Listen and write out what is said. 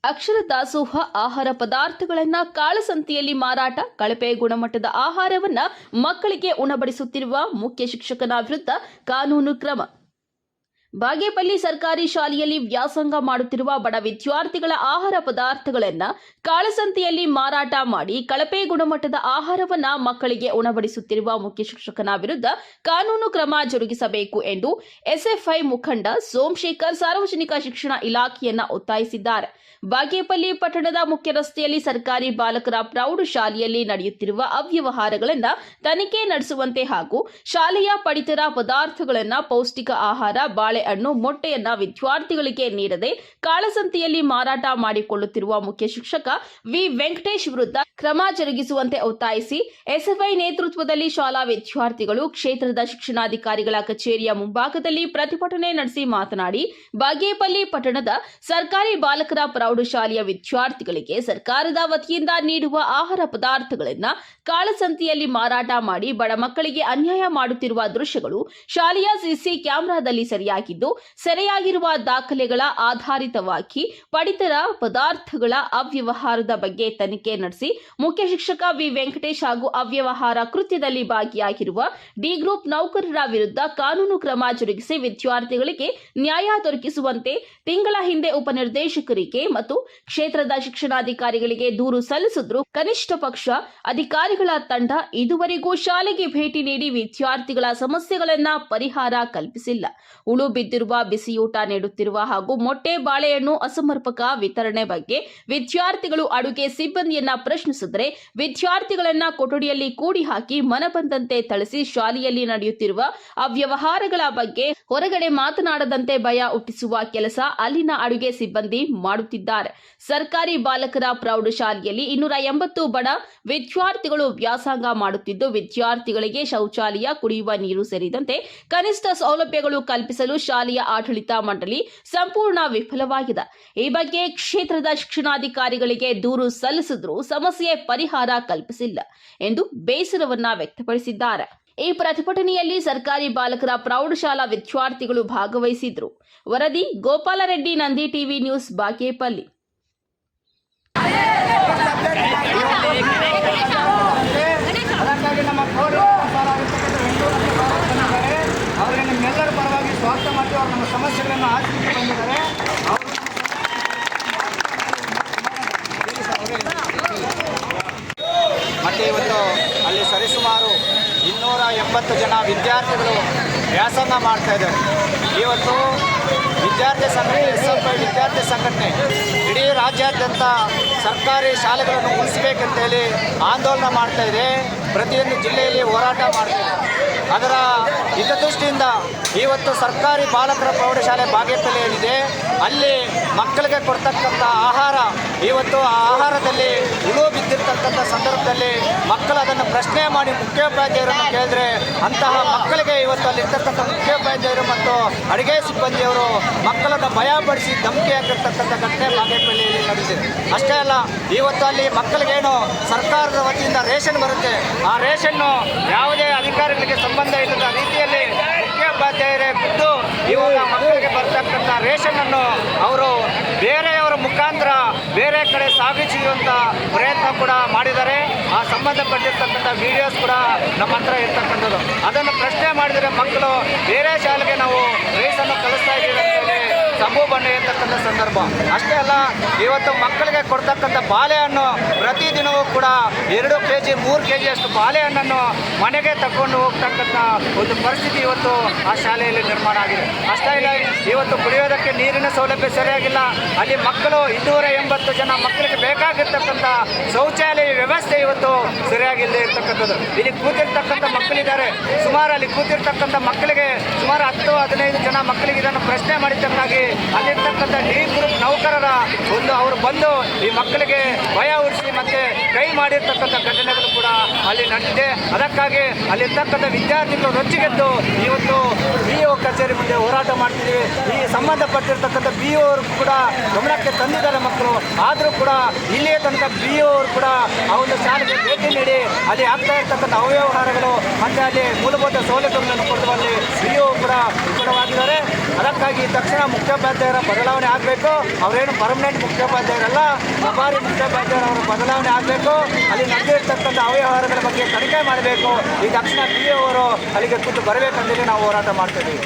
ಅಕ್ಷರ ದಾಸೋಹ ಆಹಾರ ಪದಾರ್ಥಗಳನ್ನು ಕಾಳಸಂತೆಯಲ್ಲಿ ಮಾರಾಟ, ಕಳಪೆ ಗುಣಮಟ್ಟದ ಆಹಾರವನ್ನು ಮಕ್ಕಳಿಗೆ ಉಣಬಡಿಸುತ್ತಿರುವ ಮುಖ್ಯ ಶಿಕ್ಷಕನ ವಿರುದ್ಧ ಕಾನೂನು ಕ್ರಮ. ಬಾಗೇಪಲ್ಲಿ ಸರ್ಕಾರಿ ಶಾಲೆಯಲ್ಲಿ ವ್ಯಾಸಂಗ ಮಾಡುತ್ತಿರುವ ಬಡ ವಿದ್ಯಾರ್ಥಿಗಳ ಆಹಾರ ಪದಾರ್ಥಗಳನ್ನು ಕಾಳಸಂತೆಯಲ್ಲಿ ಮಾರಾಟ ಮಾಡಿ ಕಳಪೆ ಗುಣಮಟ್ಟದ ಆಹಾರವನ್ನು ಮಕ್ಕಳಿಗೆ ಉಣಬಡಿಸುತ್ತಿರುವ ಮುಖ್ಯ ಶಿಕ್ಷಕನ ವಿರುದ್ಧ ಕಾನೂನು ಕ್ರಮ ಜರುಗಿಸಬೇಕು ಎಂದು ಎಸ್ಎಫ್ಐ ಮುಖಂಡ ಸೋಮಶೇಖರ್ ಸಾರ್ವಜನಿಕ ಶಿಕ್ಷಣ ಇಲಾಖೆಯನ್ನ ಒತ್ತಾಯಿಸಿದ್ದಾರೆ. ಬಾಗೇಪಲ್ಲಿ ಪಟ್ಟಣದ ಮುಖ್ಯ ರಸ್ತೆಯಲ್ಲಿ ಸರ್ಕಾರಿ ಬಾಲಕರ ಪ್ರೌಢಶಾಲೆಯಲ್ಲಿ ನಡೆಯುತ್ತಿರುವ ಅವ್ಯವಹಾರಗಳನ್ನು ತನಿಖೆ ನಡೆಸುವಂತೆ ಹಾಗೂ ಶಾಲೆಯ ಪಡಿತರ ಪದಾರ್ಥಗಳನ್ನು ಪೌಷ್ಟಿಕ ಆಹಾರ, ಬಾಳೆಹಣ್ಣು, ಮೊಟ್ಟೆಯನ್ನ ವಿದ್ಯಾರ್ಥಿಗಳಿಗೆ ನೀಡದೆ ಕಾಳಸಂತೆಯಲ್ಲಿ ಮಾರಾಟ ಮಾಡಿಕೊಳ್ಳುತ್ತಿರುವ ಮುಖ್ಯ ಶಿಕ್ಷಕ ವಿ ವೆಂಕಟೇಶ್ ವಿರುದ್ಧ ಕ್ರಮ ಜರುಗಿಸುವಂತೆ ಒತ್ತಾಯಿಸಿ ಎಸ್ಎಫ್ಐ ನೇತೃತ್ವದಲ್ಲಿ ಶಾಲಾ ವಿದ್ಯಾರ್ಥಿಗಳು ಕ್ಷೇತ್ರದ ಶಿಕ್ಷಣಾಧಿಕಾರಿಗಳ ಕಚೇರಿಯ ಮುಂಭಾಗದಲ್ಲಿ ಪ್ರತಿಭಟನೆ ನಡೆಸಿ ಮಾತನಾಡಿ, ಬಾಗೇಪಲ್ಲಿ ಪಟ್ಟಣದ ಸರ್ಕಾರಿ ಬಾಲಕರ ಪ್ರೌಢಶಾಲೆಯ ವಿದ್ಯಾರ್ಥಿಗಳಿಗೆ ಸರ್ಕಾರದ ವತಿಯಿಂದ ನೀಡುವ ಆಹಾರ ಪದಾರ್ಥಗಳನ್ನು ಕಾಳಸಂತೆಯಲ್ಲಿ ಮಾರಾಟ ಮಾಡಿ ಬಡ ಮಕ್ಕಳಿಗೆ ಅನ್ಯಾಯ ಮಾಡುತ್ತಿರುವ ದೃಶ್ಯಗಳು ಶಾಲೆಯ ಸಿಸಿ ಕ್ಯಾಮೆರಾದಲ್ಲಿ ಸರಿಯಾಗಿದ್ದು, ಸೆರೆಯಾಗಿರುವ ದಾಖಲೆಗಳ ಆಧಾರಿತವಾಗಿ ಪಡಿತರ ಪದಾರ್ಥಗಳ ಅವ್ಯವಹಾರದ ಬಗ್ಗೆ ತನಿಖೆ ನಡೆಸಿ ಮುಖ್ಯ ಶಿಕ್ಷಕ ವಿ ವೆಂಕಟೇಶ್ ಹಾಗೂ ಅವ್ಯವಹಾರ ಕೃತ್ಯದಲ್ಲಿ ಭಾಗಿಯಾಗಿರುವ ಡಿ ಗ್ರೂಪ್ ನೌಕರರ ವಿರುದ್ಧ ಕಾನೂನು ಕ್ರಮ ಜರುಗಿಸಿ ವಿದ್ಯಾರ್ಥಿಗಳಿಗೆ ನ್ಯಾಯ ದೊರಕಿಸುವಂತೆ ತಿಂಗಳ ಹಿಂದೆ ಉಪನಿರ್ದೇಶಕರಿಗೆ ಮತ್ತು ಕ್ಷೇತ್ರದ ಶಿಕ್ಷಣಾಧಿಕಾರಿಗಳಿಗೆ ದೂರು ಸಲ್ಲಿಸಿದ್ರು. ಕನಿಷ್ಠ ಪಕ್ಷ ಅಧಿಕಾರಿಗಳ ತಂಡ ಇದುವರೆಗೂ ಶಾಲೆಗೆ ಭೇಟಿ ನೀಡಿ ವಿದ್ಯಾರ್ಥಿಗಳ ಸಮಸ್ಯೆಗಳನ್ನ ಪರಿಹಾರ ಕಲ್ಪಿಸಿಲ್ಲ. ಉಳು ಬಿದ್ದಿರುವ ಬಿಸಿಯೂಟ ನೀಡುತ್ತಿರುವ ಹಾಗೂ ಮೊಟ್ಟೆ, ಬಾಳೆಹಣ್ಣು ಅಸಮರ್ಪಕ ವಿತರಣೆ ಬಗ್ಗೆ ವಿದ್ಯಾರ್ಥಿಗಳು ಅಡುಗೆ ಸಿಬ್ಬಂದಿಯನ್ನ ಪ್ರಶ್ನಿಸಿದರೆ ವಿದ್ಯಾರ್ಥಿಗಳನ್ನ ಕೊಠಡಿಯಲ್ಲಿ ಕೂಡಿ ಹಾಕಿ ಮನಬಂದಂತೆ ಥಳಿಸಿ ಶಾಲೆಯಲ್ಲಿ ನಡೆಯುತ್ತಿರುವ ಅವ್ಯವಹಾರಗಳ ಬಗ್ಗೆ ಹೊರಗಡೆ ಮಾತನಾಡದಂತೆ ಭಯ ಹುಟ್ಟಿಸುವ ಕೆಲಸ ಅಲ್ಲಿನ ಅಡುಗೆ ಸಿಬ್ಬಂದಿ ಮಾಡುತ್ತಿದ್ದಾರೆ. ಸರ್ಕಾರಿ ಬಾಲಕರ ಪ್ರೌಢಶಾಲೆಯಲ್ಲಿ 280 ಬಡ ವಿದ್ಯಾರ್ಥಿಗಳು ವ್ಯಾಸಂಗ ಮಾಡುತ್ತಿದ್ದು, ವಿದ್ಯಾರ್ಥಿಗಳಿಗೆ ಶೌಚಾಲಯ, ಕುಡಿಯುವ ನೀರು ಸೇರಿದಂತೆ ಕನಿಷ್ಠ ಸೌಲಭ್ಯಗಳು ಕಲ್ಪಿಸಲು ಶಾಲೆಯ ಆಡಳಿತ ಮಂಡಳಿ ಸಂಪೂರ್ಣ ವಿಫಲವಾಗಿದೆ. ಈ ಬಗ್ಗೆ ಕ್ಷೇತ್ರದ ಶಿಕ್ಷಣಾಧಿಕಾರಿಗಳಿಗೆ ದೂರು ಸಲ್ಲಿಸಿದ್ರೂ ಸಮಸ್ಯೆ ಪರಿಹಾರ ಕಲ್ಪಿಸಿಲ್ಲ ಎಂದು ಬೇಸರವನ್ನ ವ್ಯಕ್ತಪಡಿಸಿದ್ದಾರೆ. ಈ ಪ್ರತಿಭಟನೆಯಲ್ಲಿ ಸರ್ಕಾರಿ ಬಾಲಕರ ಪ್ರೌಢಶಾಲಾ ವಿದ್ಯಾರ್ಥಿಗಳು ಭಾಗವಹಿಸಿದ್ರು. ವರದಿ ಗೋಪಾಲರೆಡ್ಡಿ, ನಂದಿ ಟಿವಿ ನ್ಯೂಸ್, ಬಾಗೇಪಲ್ಲಿ. ಅದಕ್ಕಾಗಿ ನಮ್ಮ ಅವರಿಗೆ ನಿಮ್ಮೆಲ್ಲರ ಪರವಾಗಿ ಸ್ವಾಗತ ಮಾಡ್ತೀವಿ. ಅವರು ನಮ್ಮ ಸಮಸ್ಯೆಗಳನ್ನು ಆಲಿಸಲಿಕ್ಕೆ ಬಂದಿದ್ದಾರೆ. ಮತ್ತು ಇವತ್ತು ಅಲ್ಲಿ ಸರಿಸುಮಾರು 280 ಜನ ವಿದ್ಯಾರ್ಥಿಗಳು ವ್ಯಾಸಂಗ ಮಾಡ್ತಾ ಇದ್ದಾರೆ. ಇವತ್ತು ವಿದ್ಯಾರ್ಥಿ ಸಂಘಟನೆ, ಎಸ್ಎಫ್ಐ ವಿದ್ಯಾರ್ಥಿ ಸಂಘಟನೆ ಇಡೀ ರಾಜ್ಯಾದ್ಯಂತ ಸರ್ಕಾರಿ ಶಾಲೆಗಳನ್ನು ಉಳಿಸಬೇಕಂತೇಳಿ ಆಂದೋಲನ ಮಾಡ್ತಾ ಇದೆ. ಪ್ರತಿಯೊಂದು ಜಿಲ್ಲೆಯಲ್ಲಿ ಹೋರಾಟ ಮಾಡ್ತಾ ಇದೆ. ಅದರ ಹಿತದೃಷ್ಟಿಯಿಂದ ಇವತ್ತು ಸರ್ಕಾರಿ ಬಾಲಕರ ಪ್ರೌಢಶಾಲೆ ಬಾಗೇಪಲ್ಲಿ ಏನಿದೆ, ಅಲ್ಲಿ ಮಕ್ಕಳಿಗೆ ಕೊಡ್ತಕ್ಕಂಥ ಆಹಾರ, ಇವತ್ತು ಆ ಆಹಾರದಲ್ಲಿ ಹುಳು ಬಿದ್ದಿರ್ತಕ್ಕಂಥ ಸಂದರ್ಭದಲ್ಲಿ ಮಕ್ಕಳು ಅದನ್ನು ಪ್ರಶ್ನೆ ಮಾಡಿ ಮುಖ್ಯೋಪಾಧ್ಯಾಯರನ್ನು ಕೇಳಿದ್ರೆ ಅಂತಹ ಮಕ್ಕಳಿಗೆ ಇವತ್ತು ಅಲ್ಲಿರ್ತಕ್ಕಂಥ ಮುಖ್ಯೋಪಾಧ್ಯಾಯರು ಮತ್ತು ಅಡುಗೆ ಸಿಬ್ಬಂದಿಯವರು ಮಕ್ಕಳನ್ನು ಭಯಪಡಿಸಿ ಧಮಕಿ ಹಾಕಿರ್ತಕ್ಕಂಥ ಘಟನೆ ಬಾಗೇಪಲ್ಲಿಯಲ್ಲಿ ನಡೆದಿದೆ. ಅಷ್ಟೇ ಅಲ್ಲ, ಇವತ್ತು ಅಲ್ಲಿ ಮಕ್ಕಳಿಗೇನು ಸರ್ಕಾರದ ವತಿಯಿಂದ ರೇಷನ್ ಬರುತ್ತೆ, ಆ ರೇಷನ್ನು ಯಾವುದೇ ಅಧಿಕಾರಿಗಳಿಗೆ ಸಂಬಂಧ ಇಲ್ಲದ ರೀತಿಯಲ್ಲಿ ಮುಖ್ಯೋಪಾಧ್ಯಾಯರೇ ಬಿದ್ದು ಇವಾಗ ಮಕ್ಕಳಿಗೆ ಬರ್ತಕ್ಕಂಥ ರೇಷನ್ನನ್ನು ಅವರು ಬೇರೆಯವರ ಮುಖಾಂತರ ಬೇರೆ ಕಡೆ ಸಾಗಿಸುವಂಥ ಪ್ರಯತ್ನ ಕೂಡ ಮಾಡಿದ್ದಾರೆ. ಆ ಸಂಬಂಧಪಟ್ಟಿರ್ತಕ್ಕಂಥ ವಿಡಿಯೋಸ್ ಕೂಡ ನಮ್ಮ ಹತ್ರ ಇರ್ತಕ್ಕಂಥದ್ದು. ಅದನ್ನು ಪ್ರಶ್ನೆ ಮಾಡಿದರೆ ಮಕ್ಕಳು ಬೇರೆ ಶಾಲೆಗೆ ನಾವು ರೇಷನ್ನು ಕಳಿಸ್ತಾ ಇದ್ದೀವಿ ಅಂತೇಳಿ ಸಂಭು ಬಣ್ಣ ಇರ್ತಕ್ಕಂಥ ಸಂದರ್ಭ. ಅಷ್ಟೇ ಅಲ್ಲ, ಇವತ್ತು ಮಕ್ಕಳಿಗೆ ಕೊಡ್ತಕ್ಕಂಥ ಬಾಳೆಹಣ್ಣು ಪ್ರತಿದಿನವೂ ಕೂಡ 2 kg 3 kg ಅಷ್ಟು ಬಾಳೆಹಣ್ಣನ್ನು ಮನೆಗೆ ತಗೊಂಡು ಹೋಗ್ತಕ್ಕಂಥ ಒಂದು ಪರಿಸ್ಥಿತಿ ಇವತ್ತು ಆ ಶಾಲೆಯಲ್ಲಿ ನಿರ್ಮಾಣ ಆಗಿದೆ. ಅಷ್ಟೇ ಇಲ್ಲ, ಇವತ್ತು ಕುಡಿಯೋದಕ್ಕೆ ನೀರಿನ ಸೌಲಭ್ಯ ಸರಿಯಾಗಿಲ್ಲ. ಅಲ್ಲಿ ಮಕ್ಕಳು 280 ಜನ ಮಕ್ಕಳಿಗೆ ಬೇಕಾಗಿರ್ತಕ್ಕಂಥ ಶೌಚಾಲಯ ವ್ಯವಸ್ಥೆ ಇವತ್ತು ಸರಿಯಾಗಿಲ್ಲದೆ ಇರ್ತಕ್ಕಂಥದ್ದು. ಇಲ್ಲಿ ಕೂತಿರ್ತಕ್ಕಂಥ ಮಕ್ಕಳಿದ್ದಾರೆ, ಸುಮಾರು ಅಲ್ಲಿ ಕೂತಿರ್ತಕ್ಕಂಥ ಮಕ್ಕಳಿಗೆ ಸುಮಾರು 10-15 ಜನ ಮಕ್ಕಳಿಗೆ ಇದನ್ನು ಪ್ರಶ್ನೆ ಮಾಡಿದ್ದಕ್ಕಾಗಿ ಅಲ್ಲಿರ್ತಕ್ಕಂಥ ಡಿ ಗ್ರೂಪ್ ನೌಕರರ ಅವರು ಬಂದು ಈ ಮಕ್ಕಳಿಗೆ ಭಯ ಉಡಿಸಿ ಮತ್ತೆ ಕೈ ಮಾಡಿರ್ತಕ್ಕಂಥ ಘಟನೆಗಳು ಕೂಡ ಅಲ್ಲಿ ನಡೆದಿದೆ. ಅದಕ್ಕಾಗಿ ಅಲ್ಲಿರ್ತಕ್ಕಂಥ ವಿದ್ಯಾರ್ಥಿಗಳು ರೊಚ್ಚಿಗೆದ್ದು ಇವತ್ತು BO ಕಚೇರಿ ಮುಂದೆ ಹೋರಾಟ ಮಾಡ್ತಿದ್ದೀವಿ. ಈ ಸಂಬಂಧಪಟ್ಟಿರ್ತಕ್ಕಂಥ BO ಅವರು ಕೂಡ ಗಮನಕ್ಕೆ ತಂದಿದ್ದಾರೆ ಮಕ್ಕಳು. ಆದರೂ ಕೂಡ ಇಲ್ಲಿಯ ತನಕ BO ಅವರು ಕೂಡ ಆ ಒಂದು ಶಾಲೆಗೆ ಭೇಟಿ ನೀಡಿ ಅಲ್ಲಿ ಆಗ್ತಾ ಇರ್ತಕ್ಕಂಥ ಅವ್ಯವಹಾರಗಳು ಮತ್ತು ಅಲ್ಲಿ ಮೂಲಭೂತ ಸೌಲಭ್ಯಗಳನ್ನು ಕೊಡುವಲ್ಲಿ BO ಕೂಡ ವಿಫಲವಾಗಿದ್ದಾರೆ. ಅದಕ್ಕಾಗಿ ತಕ್ಷಣ ಮುಖ್ಯೋಪಾಧ್ಯಾಯರ ಬದಲಾವಣೆ ಆಗಬೇಕು. ಅವರೇನು ಪರ್ಮನೆಂಟ್ ಮುಖ್ಯೋಪಾಧ್ಯಾಯರಲ್ಲ, ಪ್ರಭಾರಿ ಮುಖ್ಯೋಪಾಧ್ಯಾಯರವರ ಬದಲಾವಣೆ ಆಗಬೇಕು. ಅಲ್ಲಿ ನಡೆದಿರ್ತಕ್ಕಂಥ ಅವ್ಯವಹಾರಗಳ ಬಗ್ಗೆ ತನಿಖೆ ಮಾಡಬೇಕು. ಈ ತಕ್ಷಣ PO ಅವರು ಅಲ್ಲಿಗೆ ಕೂತು ಬರಬೇಕಂತೇಳಿ ನಾವು ಹೋರಾಟ ಮಾಡ್ತಿದ್ದೀವಿ.